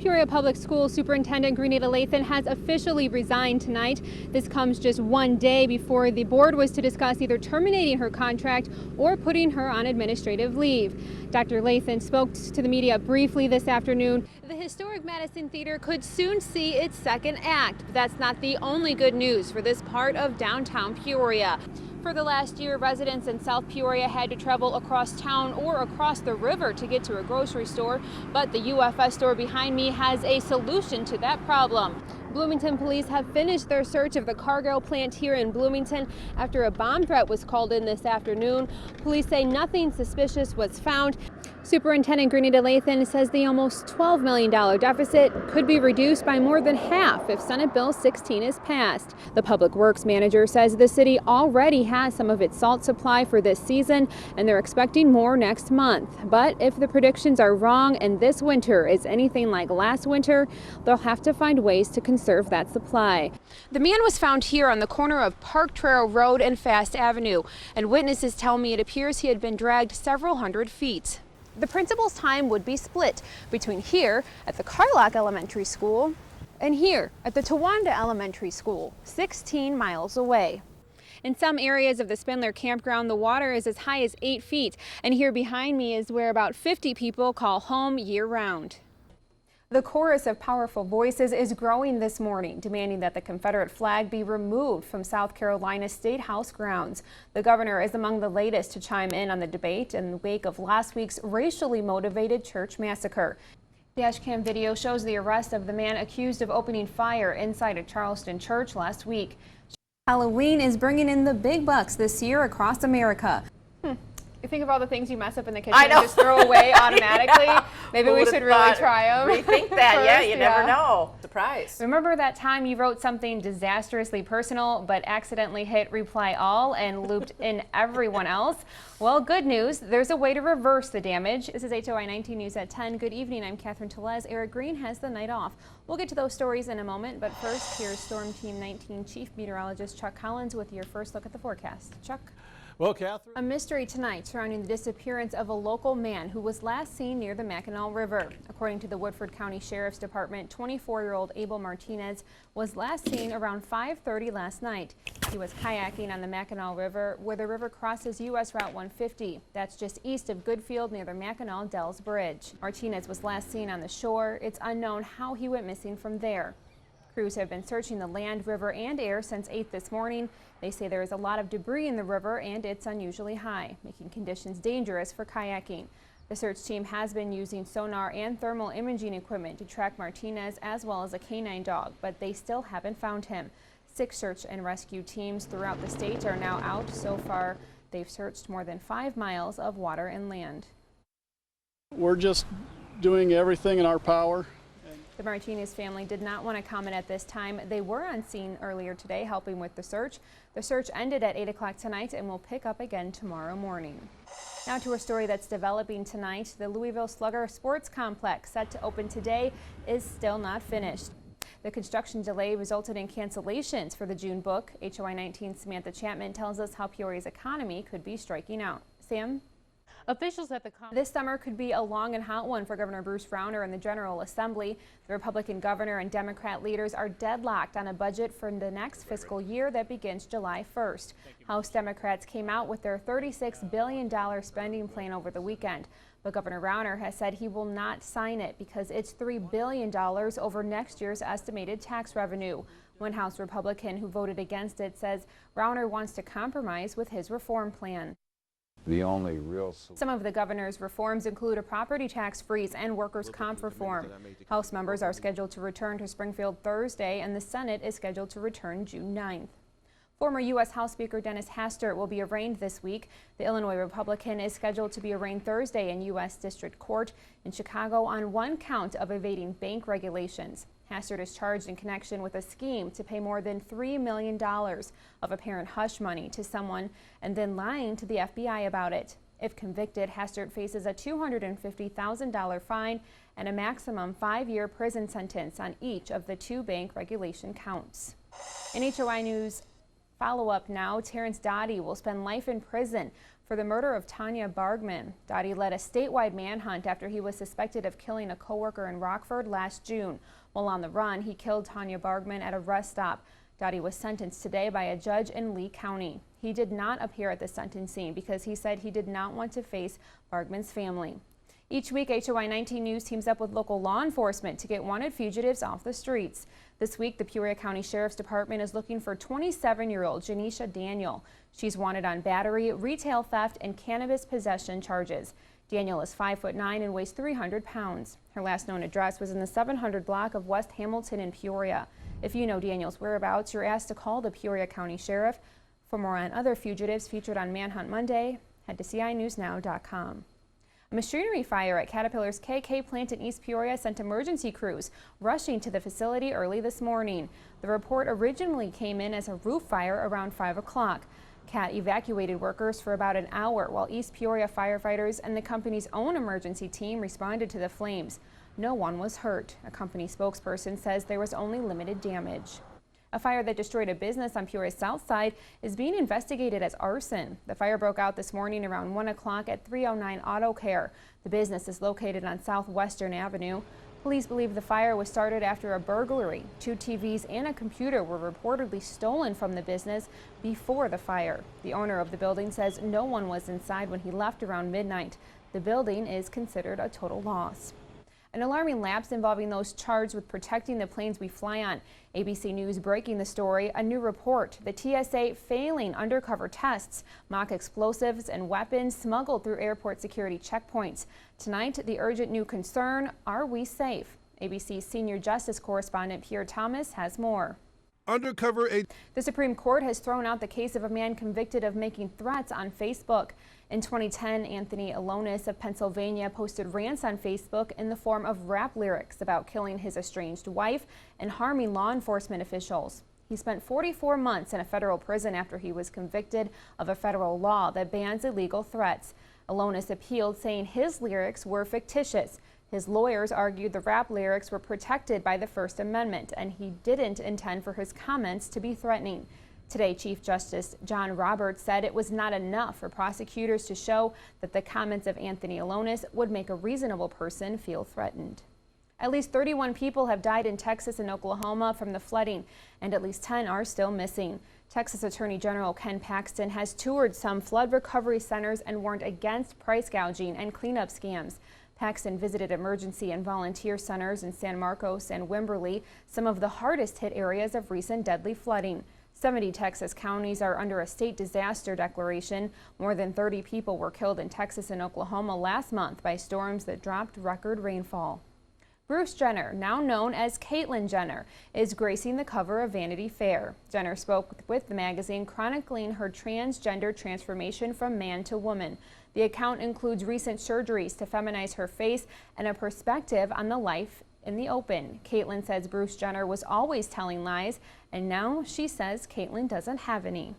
Peoria Public Schools Superintendent Grenada Lathan has officially resigned tonight. This comes just one day before the board was to discuss either terminating her contract or putting her on administrative leave. Dr. Lathan spoke to the media briefly this afternoon. The historic Madison Theater could soon see its second act, but that's not the only good news for this part of downtown Peoria. For the last year, residents in South Peoria had to travel across town or across the river to get to a grocery store, but the UFS store behind me has a solution to that problem. Bloomington police have finished their search of the Cargill plant here in Bloomington after a bomb threat was called in this afternoon. Police say nothing suspicious was found. Superintendent Grenada Lathan says the almost $12 million deficit could be reduced by more than half if Senate Bill 16 is passed. The Public Works manager says the city already has some of its salt supply for this season, and they're expecting more next month. But if the predictions are wrong and this winter is anything like last winter, they'll have to find ways to conserve that supply. The man was found here on the corner of Park Trail Road and Fast Avenue, and witnesses tell me it appears he had been dragged several hundred feet. The principal's time would be split between here at the Carlock Elementary School and here at the Towanda Elementary School, 16 miles away. In some areas of the Spindler campground, the water is as high as 8 feet, and here behind me is where about 50 people call home year-round. The chorus of powerful voices is growing this morning, demanding that the Confederate flag be removed from South Carolina's State House grounds. The governor is among the latest to chime in on the debate in the wake of last week's racially motivated church massacre. The dashcam video shows the arrest of the man accused of opening fire inside a Charleston church last week. Halloween is bringing in the big bucks this year across America. You think of all the things you mess up in the kitchen and just throw away automatically. Yeah. Maybe we should really try them. Rethink that. First, yeah, you never know. Surprise. Remember that time you wrote something disastrously personal but accidentally hit reply all and looped in everyone else? Well, good news. There's a way to reverse the damage. This is HOI 19 News at 10. Good evening. I'm Catherine Tellez. Eric Green has the night off. We'll get to those stories in a moment, but first, here's Storm Team 19 Chief Meteorologist Chuck Collins with your first look at the forecast. Chuck? Well, Catherine. A mystery tonight surrounding the disappearance of a local man who was last seen near the Mackinac River. According to the Woodford County Sheriff's Department, 24-year-old Abel Martinez was last seen around 5:30 last night. He was kayaking on the Mackinac River where the river crosses U.S. Route 150. That's just east of Goodfield near the Mackinac Dells Bridge. Martinez was last seen on the shore. It's unknown how he went missing from there. Crews have been searching the land, river, and air since 8 this morning. They say there is a lot of debris in the river and it's unusually high, making conditions dangerous for kayaking. The search team has been using sonar and thermal imaging equipment to track Martinez as well as a canine dog, but they still haven't found him. 6 search and rescue teams throughout the state are now out. So far, they've searched more than 5 miles of water and land. We're just doing everything in our power. The Martinez family did not want to comment at this time. They were on scene earlier today helping with the search. The search ended at 8 o'clock tonight and will pick up again tomorrow morning. Now to a story that's developing tonight. The Louisville Slugger Sports Complex, set to open today, is still not finished. The construction delay resulted in cancellations for the June book. HOI 19's Samantha Chapman tells us how Peoria's economy could be striking out. Sam? Officials at the This summer could be a long and hot one for Governor Bruce Rauner and the General Assembly. The Republican governor and Democrat leaders are deadlocked on a budget for the next fiscal year that begins July 1st. House Democrats came out with their $36 billion spending plan over the weekend. But Governor Rauner has said he will not sign it because it's $3 billion over next year's estimated tax revenue. One House Republican who voted against it says Rauner wants to compromise with his reform plan. Some of the governor's reforms include a property tax freeze and workers' comp reform. House members are scheduled to return to Springfield Thursday, and the Senate is scheduled to return June 9th. Former U.S. House Speaker Dennis Hastert will be arraigned this week. The Illinois Republican is scheduled to be arraigned Thursday in U.S. District Court in Chicago on one count of evading bank regulations. Hastert is charged in connection with a scheme to pay more than $3 million of apparent hush money to someone and then lying to the FBI about it. If convicted, Hastert faces a $250,000 fine and a maximum 5-year prison sentence on each of the 2 bank regulation counts. In HOI News follow-up now, Terrence Dottie will spend life in prison For the murder of Tanya Bargman, Dottie led a statewide manhunt after he was suspected of killing a coworker in Rockford last June. While on the run, he killed Tanya Bargman at a rest stop. Dottie was sentenced today by a judge in Lee County. He did not appear at the sentencing because he said he did not want to face Bargman's family. Each week, HOI 19 News teams up with local law enforcement to get wanted fugitives off the streets. This week, the Peoria County Sheriff's Department is looking for 27-year-old Janisha Daniel. She's wanted on battery, retail theft, and cannabis possession charges. Daniel is 5'9" and weighs 300 pounds. Her last known address was in the 700 block of West Hamilton in Peoria. If you know Daniel's whereabouts, you're asked to call the Peoria County Sheriff. For more on other fugitives featured on Manhunt Monday, head to CINewsNow.com. A machinery fire at Caterpillar's KK plant in East Peoria sent emergency crews rushing to the facility early this morning. The report originally came in as a roof fire around 5 o'clock. CAT evacuated workers for about an hour while East Peoria firefighters and the company's own emergency team responded to the flames. No one was hurt. A company spokesperson says there was only limited damage. A fire that destroyed a business on Peoria's south side is being investigated as arson. The fire broke out this morning around 1 o'clock at 309 Auto Care. The business is located on Southwestern Avenue. Police believe the fire was started after a burglary. 2 TVs and a computer were reportedly stolen from the business before the fire. The owner of the building says no one was inside when he left around midnight. The building is considered a total loss. An alarming lapse involving those charged with protecting the planes we fly on. ABC News breaking the story. A new report. The TSA failing undercover tests, mock explosives and weapons smuggled through airport security checkpoints. Tonight, the urgent new concern, are we safe? ABC's senior justice correspondent Pierre Thomas has more. The Supreme Court has thrown out the case of a man convicted of making threats on Facebook. In 2010, Anthony Alonis of Pennsylvania posted rants on Facebook in the form of rap lyrics about killing his estranged wife and harming law enforcement officials. He spent 44 months in a federal prison after he was convicted of a federal law that bans illegal threats. Alonis appealed, saying his lyrics were fictitious. His lawyers argued the rap lyrics were protected by the First Amendment, and he didn't intend for his comments to be threatening. Today, Chief Justice John Roberts said it was not enough for prosecutors to show that the comments of Anthony Alonis would make a reasonable person feel threatened. At least 31 people have died in Texas and Oklahoma from the flooding, and at least 10 are still missing. Texas Attorney General Ken Paxton has toured some flood recovery centers and warned against price gouging and cleanup scams. Paxton visited emergency and volunteer centers in San Marcos and Wimberley, some of the hardest hit areas of recent deadly flooding. 70 Texas counties are under a state disaster declaration. More than 30 people were killed in Texas and Oklahoma last month by storms that dropped record rainfall. Bruce Jenner, now known as Caitlyn Jenner, is gracing the cover of Vanity Fair. Jenner spoke with the magazine chronicling her transgender transformation from man to woman. The account includes recent surgeries to feminize her face and a perspective on the life in the open. Caitlyn says Bruce Jenner was always telling lies, and now she says Caitlyn doesn't have any.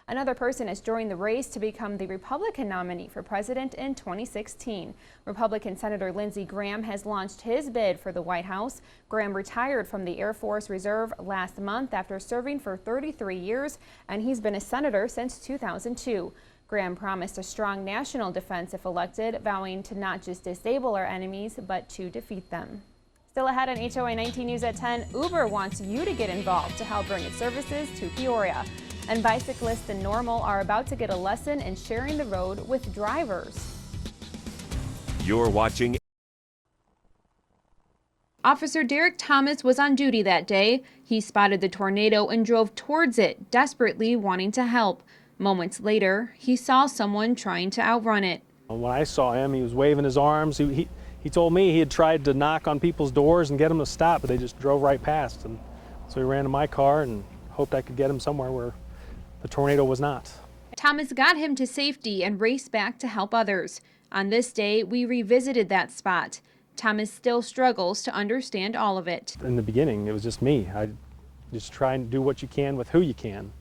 Another person has joined the race to become the Republican nominee for president in 2016. Republican Senator Lindsey Graham has launched his bid for the White House. Graham retired from the Air Force Reserve last month after serving for 33 years, and he's been a senator since 2002. Graham promised a strong national defense if elected, vowing to not just disable our enemies, but to defeat them. Still ahead on HOI 19 News at 10, Uber wants you to get involved to help bring its services to Peoria. And bicyclists in Normal are about to get a lesson in sharing the road with drivers. You're watching. Officer Derek Thomas was on duty that day. He spotted the tornado and drove towards it, desperately wanting to help. Moments later, he saw someone trying to outrun it. When I saw him, he was waving his arms. He told me he had tried to knock on people's doors and get them to stop, but they just drove right past. And so he ran to my car and hoped I could get him somewhere where the tornado was not. Thomas got him to safety and raced back to help others. On this day, we revisited that spot. Thomas still struggles to understand all of it. In the beginning, it was just me. I just try and do what you can with who you can.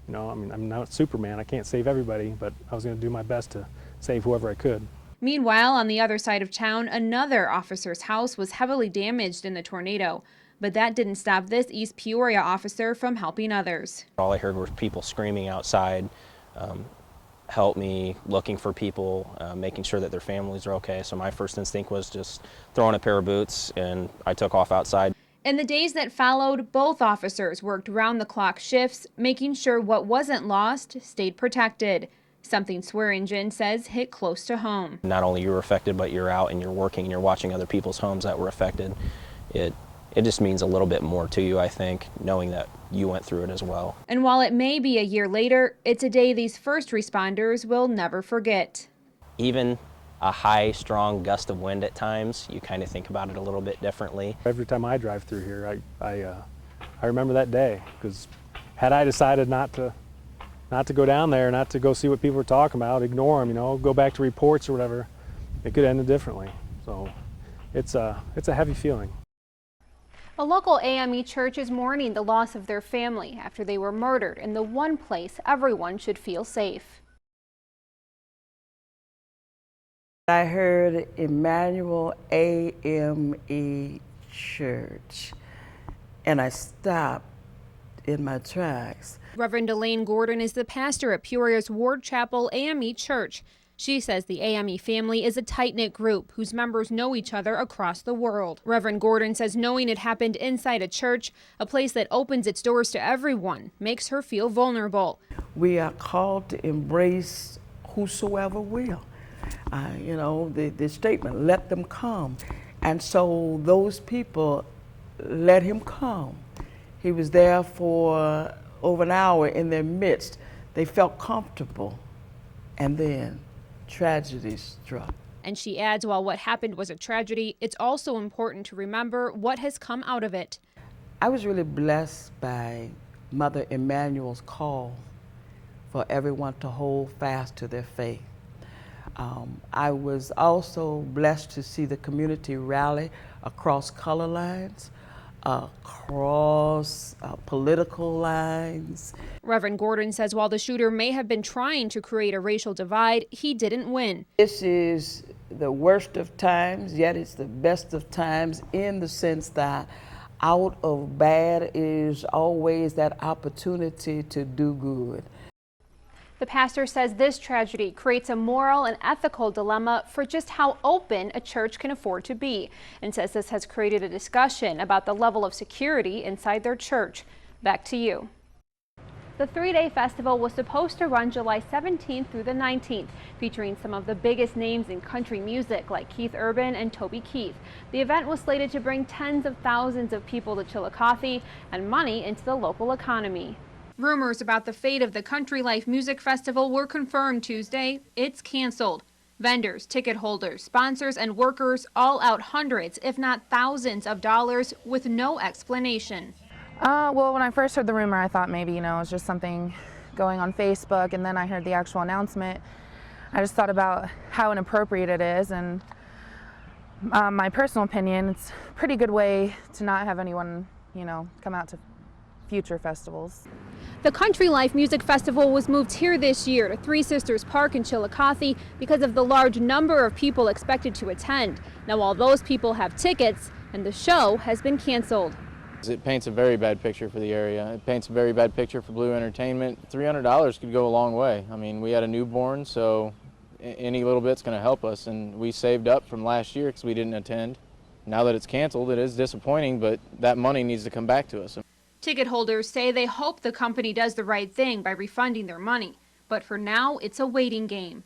You know, I mean, I'm not Superman. I can't save everybody, but I was going to do my best to save whoever I could. Meanwhile, on the other side of town, another officer's house was heavily damaged in the tornado. But that didn't stop this East Peoria officer from helping others. All I heard were people screaming outside. help me looking for people, making sure that their families are okay. So my first instinct was just throw on a pair of boots, and I took off outside. In the days that followed, both officers worked round-the-clock shifts, making sure what wasn't lost stayed protected. Something Swearingen says hit close to home. Not only you're affected, but you're out and you're working and you're watching other people's homes that were affected. It just means a little bit more to you, I think, knowing that you went through it as well. And while it may be a year later, it's a day these first responders will never forget. Even a high, strong gust of wind at times, you kind of think about it a little bit differently. Every time I drive through here, I remember that day, because had I decided not to go down there, not to go see what people were talking about, ignore them, go back to reports or whatever, it could end differently. So it's a heavy feeling. A local AME church is mourning the loss of their family after they were murdered in the one place everyone should feel safe. I heard Emmanuel AME Church, and I stopped in my tracks. Reverend Elaine Gordon is the pastor at Peoria's Ward Chapel AME Church. She says the AME family is a tight-knit group whose members know each other across the world. Reverend Gordon says knowing it happened inside a church, a place that opens its doors to everyone, makes her feel vulnerable. We are called to embrace whosoever will. The statement, let them come. And so those people let him come. He was there for over an hour in their midst. They felt comfortable. And then tragedy struck. And she adds, while what happened was a tragedy, it's also important to remember what has come out of it. I was really blessed by Mother Emmanuel's call for everyone to hold fast to their faith. I was also blessed to see the community rally across color lines, across political lines. Reverend Gordon says while the shooter may have been trying to create a racial divide, he didn't win. This is the worst of times, yet it's the best of times, in the sense that out of bad is always that opportunity to do good. The pastor says this tragedy creates a moral and ethical dilemma for just how open a church can afford to be, and says this has created a discussion about the level of security inside their church. Back to you. The three-day festival was supposed to run July 17th through the 19th, featuring some of the biggest names in country music like Keith Urban and Toby Keith. The event was slated to bring tens of thousands of people to Chillicothe and money into the local economy. Rumors about the fate of the Country Life Music Festival were confirmed Tuesday. It's canceled. Vendors, ticket holders, sponsors, and workers all out hundreds, if not thousands of dollars with no explanation. Well, when I first heard the rumor, I thought maybe, it was just something going on Facebook, and then I heard the actual announcement. I just thought about how inappropriate it is, and my personal opinion, it's a pretty good way to not have anyone, come out to future festivals. The Country Life Music Festival was moved here this year to Three Sisters Park in Chillicothe because of the large number of people expected to attend. Now all those people have tickets, and the show has been canceled. It paints a very bad picture for the area. It paints a very bad picture for Blue Entertainment. $300 could go a long way. I mean, we had a newborn, so any little bit's going to help us, and we saved up from last year because we didn't attend. Now that it's canceled, it is disappointing, but that money needs to come back to us. Ticket holders say they hope the company does the right thing by refunding their money, but for now it's a waiting game.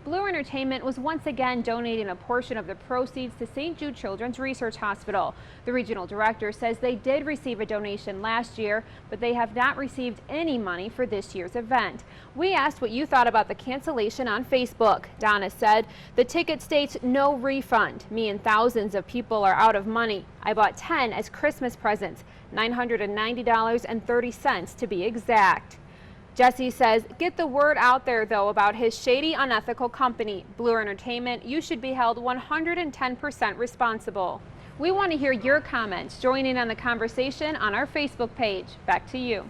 Blue Entertainment was once again donating a portion of the proceeds to St. Jude Children's Research Hospital. The regional director says they did receive a donation last year, but they have not received any money for this year's event. We asked what you thought about the cancellation on Facebook. Donna said, "The ticket states no refund. Me and thousands of people are out of money. I bought 10 as Christmas presents, $990.30 to be exact." Jesse says, "Get the word out there, though, about his shady, unethical company. Blue Entertainment, you should be held 110% responsible." We want to hear your comments. Join in on the conversation on our Facebook page. Back to you.